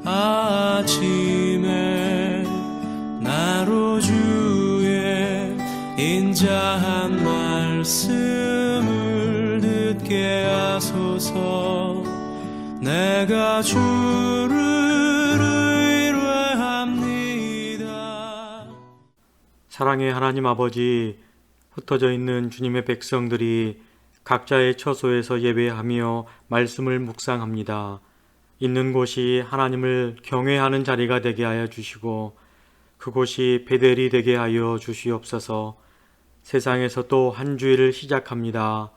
아침에 나로 주의 인자한 말씀을 듣게 하소서. 내가 주를 의뢰합니다. 사랑의 하나님 아버지, 흩어져 있는 주님의 백성들이 각자의 처소에서 예배하며 말씀을 묵상합니다. 있는 곳이 하나님을 경외하는 자리가 되게 하여 주시고 그곳이 베델이 되게 하여 주시옵소서. 세상에서 또 한 주일을 시작합니다.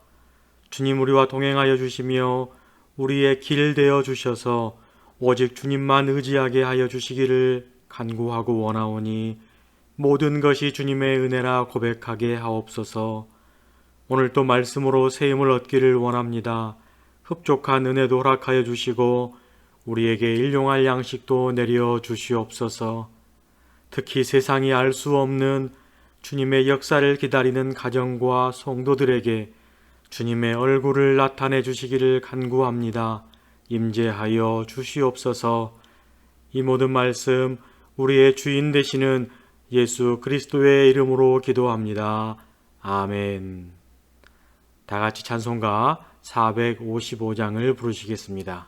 주님 우리와 동행하여 주시며 우리의 길 되어 주셔서 오직 주님만 의지하게 하여 주시기를 간구하고 원하오니 모든 것이 주님의 은혜라 고백하게 하옵소서. 오늘 또 말씀으로 세임을 얻기를 원합니다. 흡족한 은혜도 허락하여 주시고 우리에게 일용할 양식도 내려 주시옵소서. 특히 세상이 알 수 없는 주님의 역사를 기다리는 가정과 성도들에게 주님의 얼굴을 나타내 주시기를 간구합니다. 임재하여 주시옵소서. 이 모든 말씀 우리의 주인 되시는 예수 그리스도의 이름으로 기도합니다. 아멘. 다 같이 찬송가 455장을 부르시겠습니다.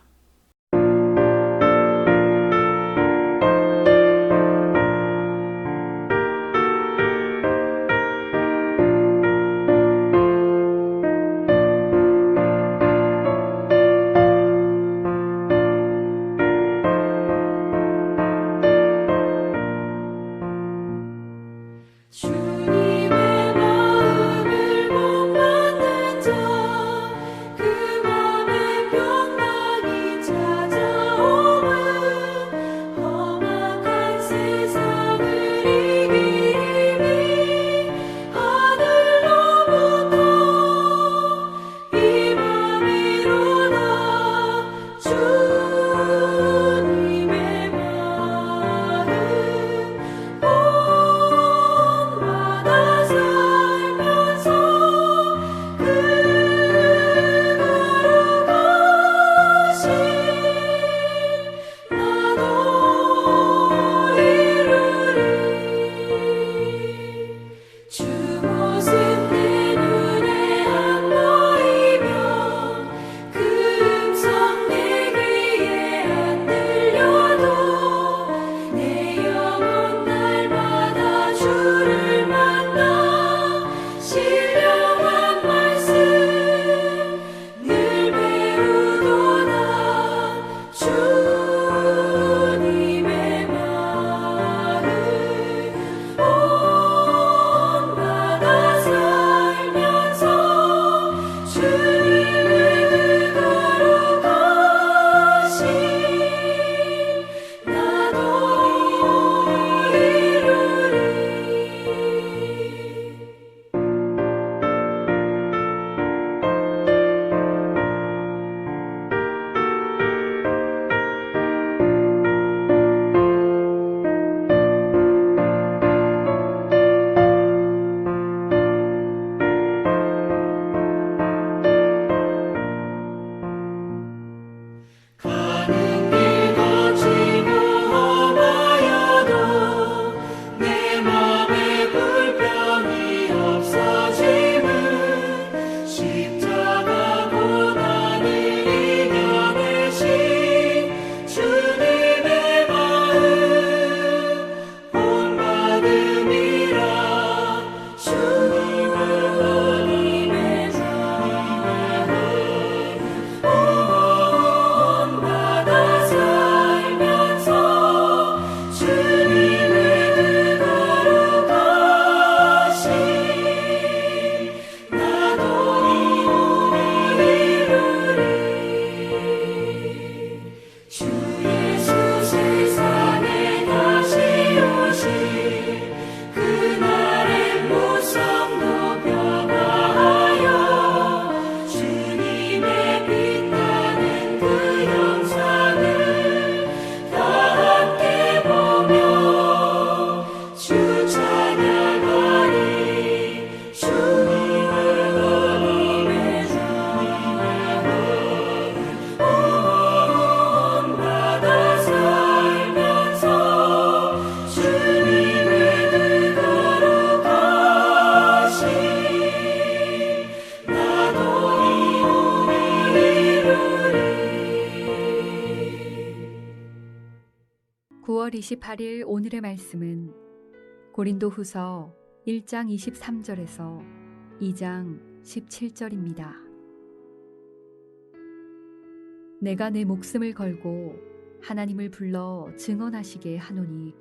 그 맘에 평강이 9월 28일 오늘의 말씀은 고린도 후서 1장 23절에서 2장 17절입니다. 내가 내 목숨을 걸고 하나님을 불러 증언하시게 하노니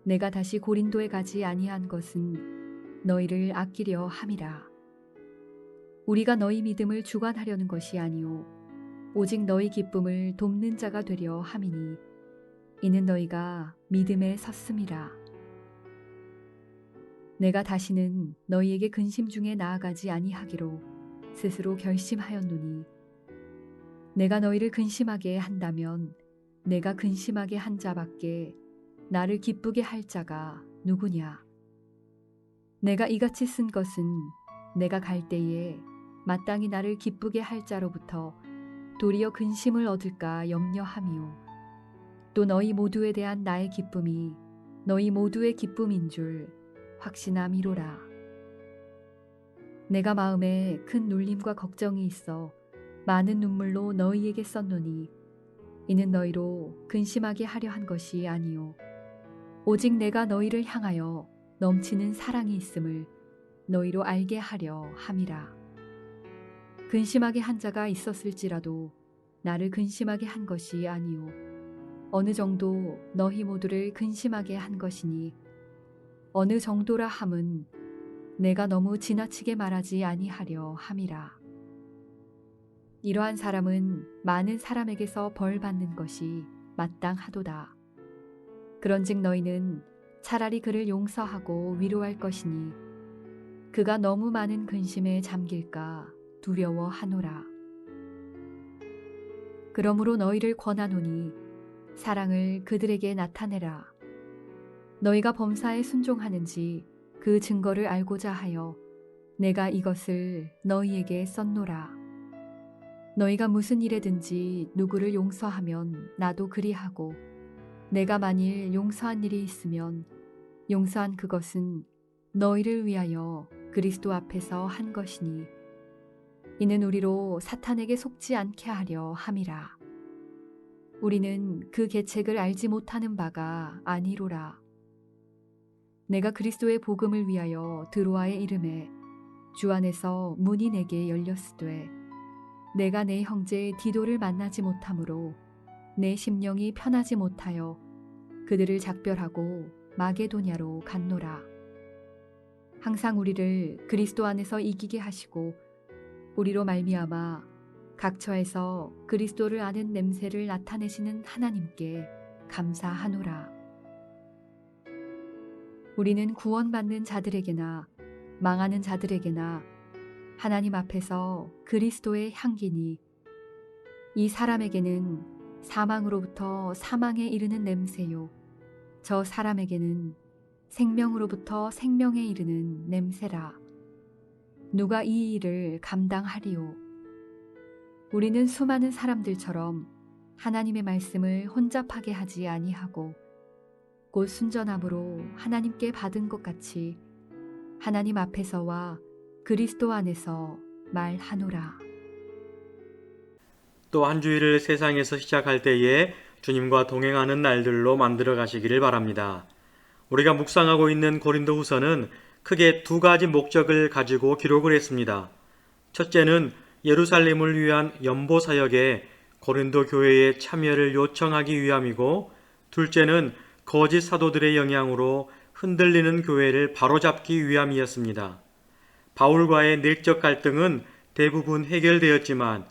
내가 다시 고린도에 가지 아니한 것은 너희를 아끼려 함이라. 우리가 너희 믿음을 주관하려는 것이 아니요 오직 너희 기쁨을 돕는 자가 되려 함이니 이는 너희가 믿음에 섰음이라. 내가 다시는 너희에게 근심 중에 나아가지 아니하기로 스스로 결심하였노니 내가 너희를 근심하게 한다면 내가 근심하게 한 자밖에 나를 기쁘게 할 자가 누구냐. 내가 이같이 쓴 것은 내가 갈 때에 마땅히 나를 기쁘게 할 자로부터 도리어 근심을 얻을까 염려하미요. 또 너희 모두에 대한 나의 기쁨이 너희 모두의 기쁨인 줄 확신함이로라. 내가 마음에 큰 눌림과 걱정이 있어 많은 눈물로 너희에게 썼노니 이는 너희로 근심하게 하려 한 것이 아니요 오직 내가 너희를 향하여 넘치는 사랑이 있음을 너희로 알게 하려 함이라. 근심하게 한 자가 있었을지라도 나를 근심하게 한 것이 아니요 어느 정도 너희 모두를 근심하게 한 것이니 어느 정도라 함은 내가 너무 지나치게 말하지 아니하려 함이라. 이러한 사람은 많은 사람에게서 벌 받는 것이 마땅하도다. 그런즉 너희는 차라리 그를 용서하고 위로할 것이니 그가 너무 많은 근심에 잠길까 두려워하노라. 그러므로 너희를 권하노니 사랑을 그들에게 나타내라. 너희가 범사에 순종하는지 그 증거를 알고자 하여 내가 이것을 너희에게 썼노라. 너희가 무슨 일에든지 누구를 용서하면 나도 그리하고 내가 만일 용서한 일이 있으면 용서한 그것은 너희를 위하여 그리스도 앞에서 한 것이니 이는 우리로 사탄에게 속지 않게 하려 함이라. 우리는 그 계책을 알지 못하는 바가 아니로라. 내가 그리스도의 복음을 위하여 드로아에 이름에 주 안에서 문이 내게 열렸으되 내가 내 형제 디도를 만나지 못하므로 내 심령이 편하지 못하여 그들을 작별하고 마게도냐로 갔노라. 항상 우리를 그리스도 안에서 이기게 하시고 우리로 말미암아 각처에서 그리스도를 아는 냄새를 나타내시는 하나님께 감사하노라. 우리는 구원받는 자들에게나 망하는 자들에게나 하나님 앞에서 그리스도의 향기니 이 사람에게는 사망으로부터 사망에 이르는 냄새요 저 사람에게는 생명으로부터 생명에 이르는 냄새라. 누가 이 일을 감당하리요. 우리는 수많은 사람들처럼 하나님의 말씀을 혼잡하게 하지 아니하고 곧 순전함으로 하나님께 받은 것 같이 하나님 앞에서와 그리스도 안에서 말하노라. 또 한 주일을 세상에서 시작할 때에 주님과 동행하는 날들로 만들어 가시기를 바랍니다. 우리가 묵상하고 있는 고린도 후서는 크게 두 가지 목적을 가지고 기록을 했습니다. 첫째는 예루살렘을 위한 연보 사역에 고린도 교회의 참여를 요청하기 위함이고, 둘째는 거짓 사도들의 영향으로 흔들리는 교회를 바로잡기 위함이었습니다. 바울과의 내적 갈등은 대부분 해결되었지만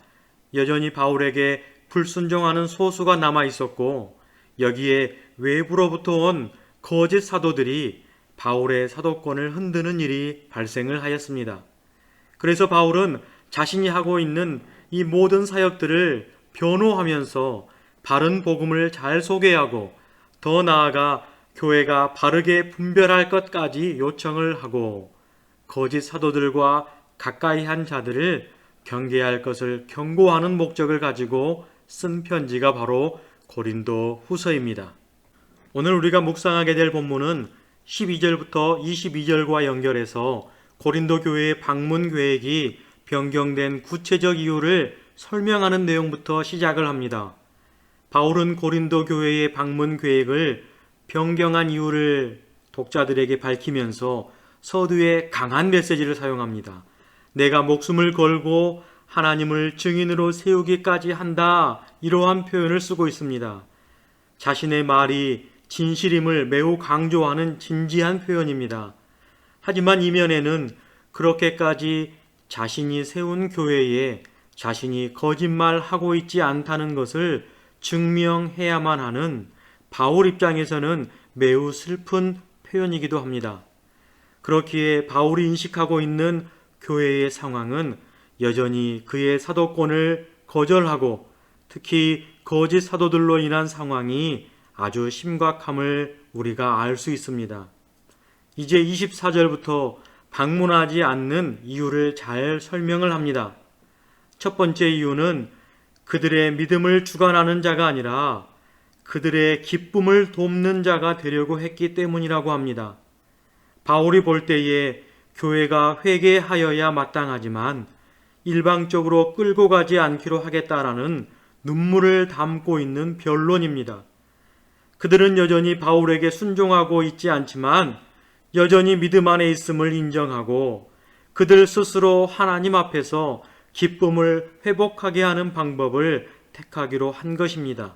여전히 바울에게 불순종하는 소수가 남아 있었고, 여기에 외부로부터 온 거짓 사도들이 바울의 사도권을 흔드는 일이 발생을 하였습니다. 그래서 바울은 자신이 하고 있는 이 모든 사역들을 변호하면서 바른 복음을 잘 소개하고 더 나아가 교회가 바르게 분별할 것까지 요청을 하고 거짓 사도들과 가까이 한 자들을 경계할 것을 경고하는 목적을 가지고 쓴 편지가 바로 고린도 후서입니다. 오늘 우리가 묵상하게 될 본문은 12절부터 22절과 연결해서 고린도 교회의 방문 계획이 변경된 구체적 이유를 설명하는 내용부터 시작을 합니다. 바울은 고린도 교회의 방문 계획을 변경한 이유를 독자들에게 밝히면서 서두에 강한 메시지를 사용합니다. 내가 목숨을 걸고 하나님을 증인으로 세우기까지 한다. 이러한 표현을 쓰고 있습니다. 자신의 말이 진실임을 매우 강조하는 진지한 표현입니다. 하지만 이면에는 그렇게까지 자신이 세운 교회에 자신이 거짓말하고 있지 않다는 것을 증명해야만 하는 바울 입장에서는 매우 슬픈 표현이기도 합니다. 그렇기에 바울이 인식하고 있는 교회의 상황은 여전히 그의 사도권을 거절하고 특히 거짓 사도들로 인한 상황이 아주 심각함을 우리가 알 수 있습니다. 이제 24절부터 방문하지 않는 이유를 잘 설명을 합니다. 첫 번째 이유는 그들의 믿음을 주관하는 자가 아니라 그들의 기쁨을 돕는 자가 되려고 했기 때문이라고 합니다. 바울이 볼 때에 교회가 회개하여야 마땅하지만 일방적으로 끌고 가지 않기로 하겠다라는 눈물을 담고 있는 변론입니다. 그들은 여전히 바울에게 순종하고 있지 않지만 여전히 믿음 안에 있음을 인정하고 그들 스스로 하나님 앞에서 기쁨을 회복하게 하는 방법을 택하기로 한 것입니다.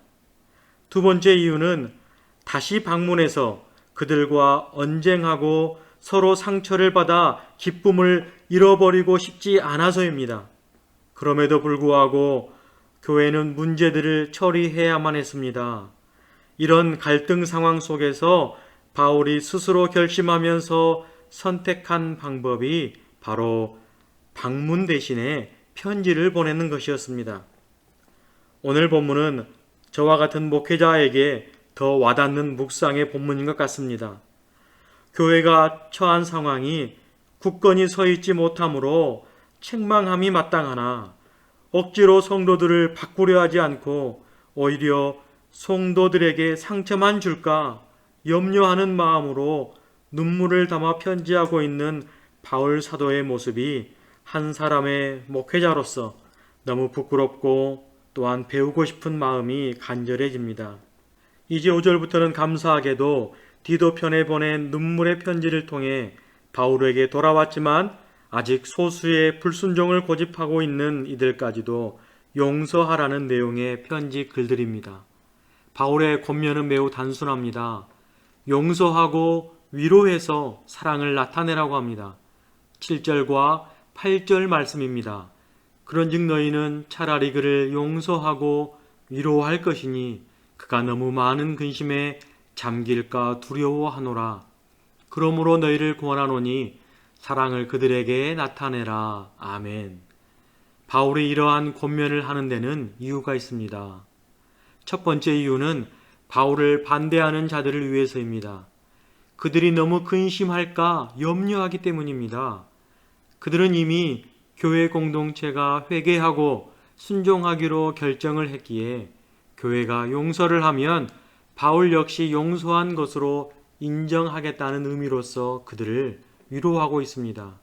두 번째 이유는 다시 방문해서 그들과 언쟁하고 서로 상처를 받아 기쁨을 잃어버리고 싶지 않아서입니다. 그럼에도 불구하고 교회는 문제들을 처리해야만 했습니다. 이런 갈등 상황 속에서 바울이 스스로 결심하면서 선택한 방법이 바로 방문 대신에 편지를 보내는 것이었습니다. 오늘 본문은 저와 같은 목회자에게 더 와닿는 묵상의 본문인 것 같습니다. 교회가 처한 상황이 굳건히 서 있지 못하므로 책망함이 마땅하나 억지로 성도들을 바꾸려 하지 않고 오히려 성도들에게 상처만 줄까 염려하는 마음으로 눈물을 담아 편지하고 있는 바울 사도의 모습이 한 사람의 목회자로서 너무 부끄럽고 또한 배우고 싶은 마음이 간절해집니다. 이제 5절부터는 감사하게도 디도 편에 보낸 눈물의 편지를 통해 바울에게 돌아왔지만 아직 소수의 불순종을 고집하고 있는 이들까지도 용서하라는 내용의 편지 글들입니다. 바울의 권면은 매우 단순합니다. 용서하고 위로해서 사랑을 나타내라고 합니다. 7절과 8절 말씀입니다. 그런즉 너희는 차라리 그를 용서하고 위로할 것이니 그가 너무 많은 근심에 잠길까 두려워하노라. 그러므로 너희를 구원하노니 사랑을 그들에게 나타내라. 아멘. 바울이 이러한 권면을 하는 데는 이유가 있습니다. 첫 번째 이유는 바울을 반대하는 자들을 위해서입니다. 그들이 너무 근심할까 염려하기 때문입니다. 그들은 이미 교회 공동체가 회개하고 순종하기로 결정을 했기에 교회가 용서를 하면 바울 역시 용서한 것으로 인정하겠다는 의미로서 그들을 위로하고 있습니다.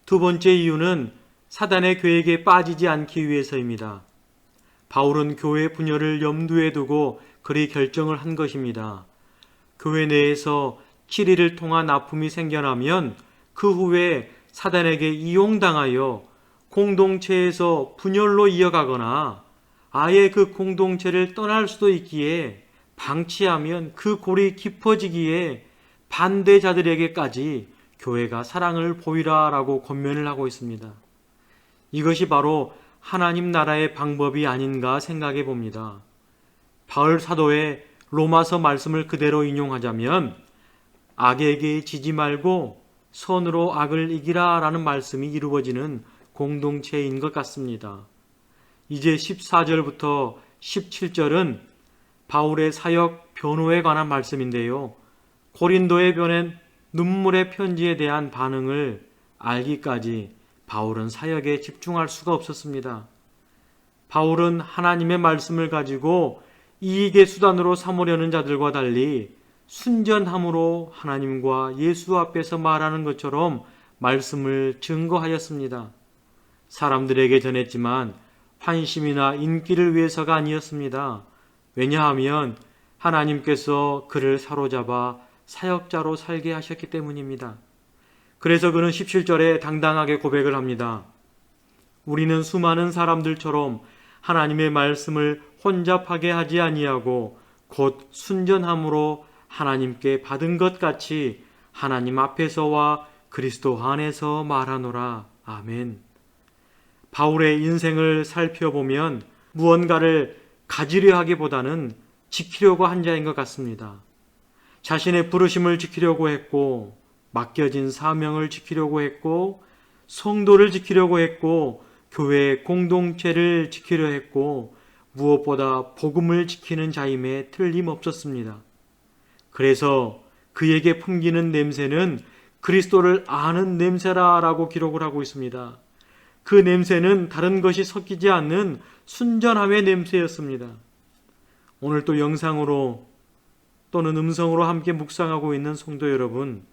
두 번째 이유는 사단의 계획에 빠지지 않기 위해서입니다. 바울은 교회 분열을 염두에 두고 그리 결정을 한 것입니다. 교회 내에서 7일을 통한 아픔이 생겨나면 그 후에 사단에게 이용당하여 공동체에서 분열로 이어가거나 아예 그 공동체를 떠날 수도 있기에 방치하면 그 골이 깊어지기에 반대자들에게까지 교회가 사랑을 보이라라고 권면을 하고 있습니다. 이것이 바로 하나님 나라의 방법이 아닌가 생각해 봅니다. 바울 사도의 로마서 말씀을 그대로 인용하자면 악에게 지지 말고 선으로 악을 이기라 라는 말씀이 이루어지는 공동체인 것 같습니다. 이제 14절부터 17절은 바울의 사역 변호에 관한 말씀인데요. 고린도에 보낸 눈물의 편지에 대한 반응을 알기까지 바울은 사역에 집중할 수가 없었습니다. 바울은 하나님의 말씀을 가지고 이익의 수단으로 삼으려는 자들과 달리 순전함으로 하나님과 예수 앞에서 말하는 것처럼 말씀을 증거하였습니다. 사람들에게 전했지만 환심이나 인기를 위해서가 아니었습니다. 왜냐하면 하나님께서 그를 사로잡아 사역자로 살게 하셨기 때문입니다. 그래서 그는 17절에 당당하게 고백을 합니다. 우리는 수많은 사람들처럼 하나님의 말씀을 혼잡하게 하지 아니하고 곧 순전함으로 하나님께 받은 것 같이 하나님 앞에서와 그리스도 안에서 말하노라. 아멘. 바울의 인생을 살펴보면 무언가를 가지려 하기보다는 지키려고 한 자인 것 같습니다. 자신의 부르심을 지키려고 했고, 맡겨진 사명을 지키려고 했고, 성도를 지키려고 했고, 교회 공동체를 지키려 했고, 무엇보다 복음을 지키는 자임에 틀림없었습니다. 그래서 그에게 풍기는 냄새는 그리스도를 아는 냄새라라고 기록을 하고 있습니다. 그 냄새는 다른 것이 섞이지 않는 순전함의 냄새였습니다. 오늘 또 영상으로 또는 음성으로 함께 묵상하고 있는 성도 여러분,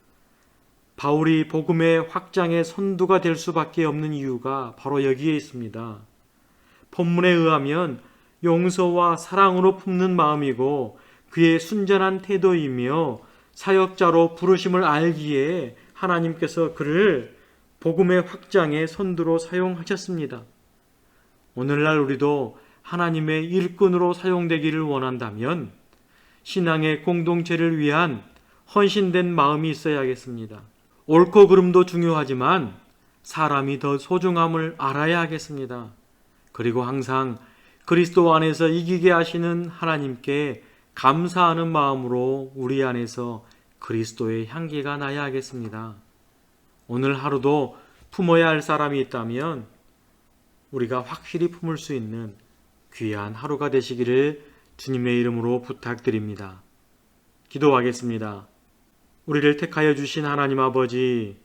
바울이 복음의 확장의 선두가 될 수밖에 없는 이유가 바로 여기에 있습니다. 본문에 의하면 용서와 사랑으로 품는 마음이고 그의 순전한 태도이며 사역자로 부르심을 알기에 하나님께서 그를 복음의 확장의 선두로 사용하셨습니다. 오늘날 우리도 하나님의 일꾼으로 사용되기를 원한다면 신앙의 공동체를 위한 헌신된 마음이 있어야겠습니다. 옳고 그름도 중요하지만 사람이 더 소중함을 알아야 하겠습니다. 그리고 항상 그리스도 안에서 이기게 하시는 하나님께 감사하는 마음으로 우리 안에서 그리스도의 향기가 나야 하겠습니다. 오늘 하루도 품어야 할 사람이 있다면 우리가 확실히 품을 수 있는 귀한 하루가 되시기를 주님의 이름으로 부탁드립니다. 기도하겠습니다. 우리를 택하여 주신 하나님 아버지,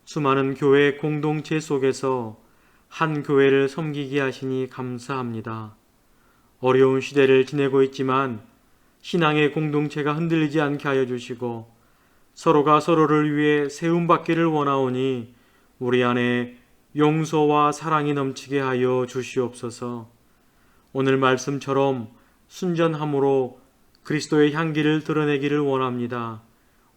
수많은 교회 공동체 속에서 한 교회를 섬기게 하시니 감사합니다. 어려운 시대를 지내고 있지만 신앙의 공동체가 흔들리지 않게 하여 주시고 서로가 서로를 위해 세움받기를 원하오니 우리 안에 용서와 사랑이 넘치게 하여 주시옵소서. 오늘 말씀처럼 순전함으로 그리스도의 향기를 드러내기를 원합니다.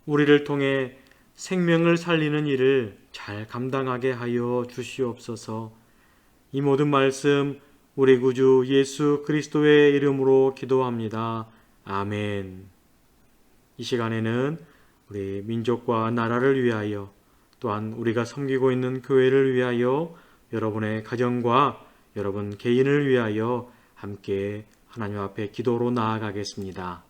우리를 통해 생명을 살리는 일을 잘 감당하게 하여 주시옵소서. 이 모든 말씀 우리 구주 예수 그리스도의 이름으로 기도합니다. 아멘. 이 시간에는 우리 민족과 나라를 위하여 또한 우리가 섬기고 있는 교회를 위하여 여러분의 가정과 여러분 개인을 위하여 함께 하나님 앞에 기도로 나아가겠습니다.